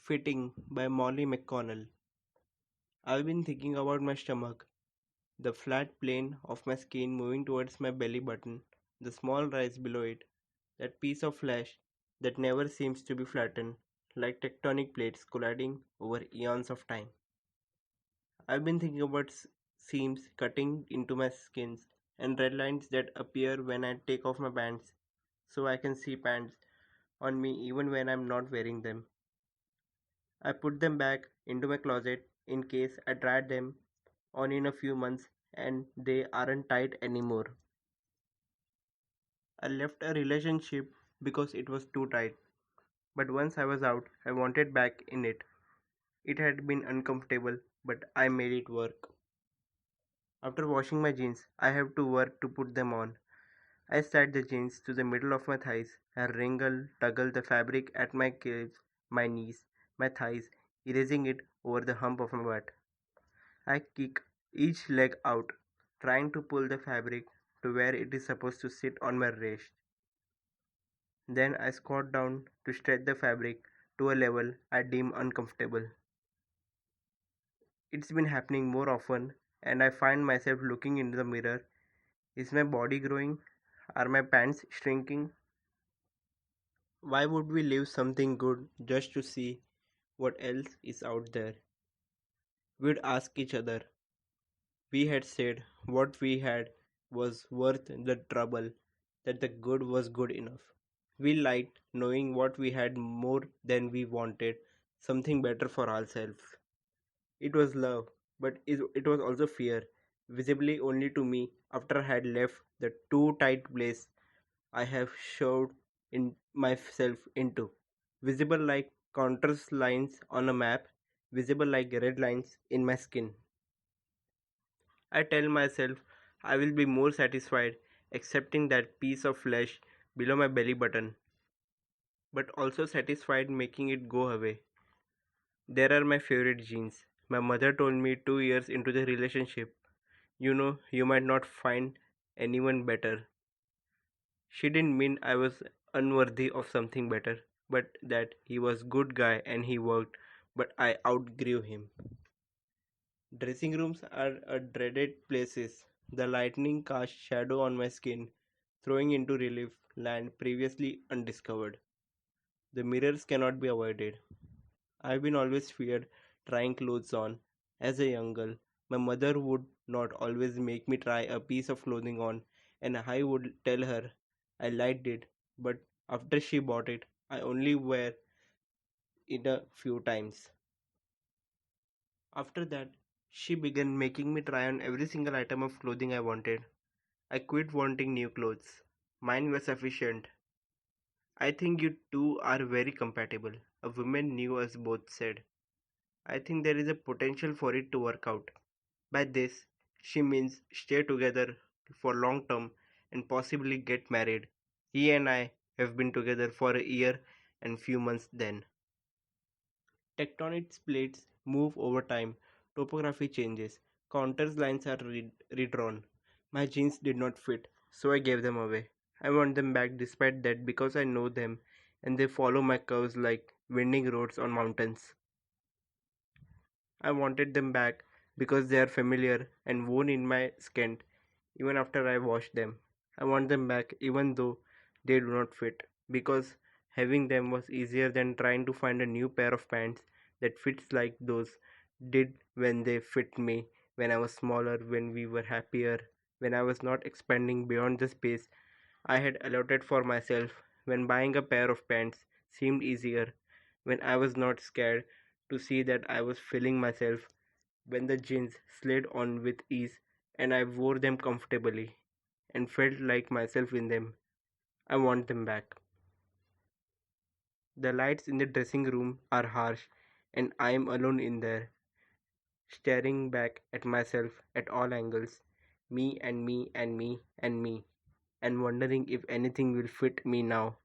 Fitting by Molly McConnell. I've been thinking about my stomach, the flat plane of my skin moving towards my belly button, the small rise below it, that piece of flesh that never seems to be flattened, like tectonic plates colliding over eons of time. I've been thinking about seams cutting into my skins and red lines that appear when I take off my pants, so I can see pants on me even when I'm not wearing them. I put them back into my closet in case I tried them on in a few months and they aren't tight anymore. I left a relationship because it was too tight, but once I was out, I wanted back in it. It had been uncomfortable, but I made it work. After washing my jeans, I have to work to put them on. I slide the jeans to the middle of my thighs. I wrinkle, tuggle the fabric at my calves, my knees, my thighs, erasing it over the hump of my butt. I kick each leg out, trying to pull the fabric to where it is supposed to sit on my wrist. Then I squat down to stretch the fabric to a level I deem uncomfortable. It's been happening more often, and I find myself looking into the mirror. Is my body growing? Are my pants shrinking? Why would we leave something good just to see what else is out there? We'd ask each other. We had said what we had was worth the trouble, that the good was good enough. We liked knowing what we had more than we wanted, something better for ourselves. It was love, but it was also fear, visibly only to me after I had left the too tight place I have shoved in myself into. Visible like contrast lines on a map, visible like red lines in my skin. I tell myself I will be more satisfied accepting that piece of flesh below my belly button, but also satisfied making it go away. There are my favorite jeans. My mother told me 2 years into the relationship, you might not find anyone better. She didn't mean I was unworthy of something better, but that he was good guy and he worked, but I outgrew him. Dressing rooms are a dreaded places. The lightning cast shadow on my skin, throwing into relief land previously undiscovered. The mirrors cannot be avoided. I've been always feared trying clothes on. As a young girl, my mother would not always make me try a piece of clothing on, and I would tell her I liked it, but after she bought it, I only wear it a few times. After that, she began making me try on every single item of clothing I wanted. I quit wanting new clothes. Mine were sufficient. I think you two are very compatible, a woman knew us both said. I think there is a potential for it to work out. By this, she means stay together for long term and possibly get married. He and I have been together for a year and few months then. Tectonic plates move over time, topography changes, contours lines are redrawn. My jeans did not fit, so I gave them away. I want them back despite that because I know them and they follow my curves like winding roads on mountains. I wanted them back because they are familiar and worn in my skin even after I wash them. I want them back even though they do not fit because having them was easier than trying to find a new pair of pants that fits like those did when they fit me when I was smaller, when we were happier, when I was not expanding beyond the space I had allotted for myself, when buying a pair of pants seemed easier, when I was not scared to see that I was filling myself, when the jeans slid on with ease and I wore them comfortably and felt like myself in them. I want them back. The lights in the dressing room are harsh and I am alone in there, staring back at myself at all angles, me and me and me and me, and wondering if anything will fit me now.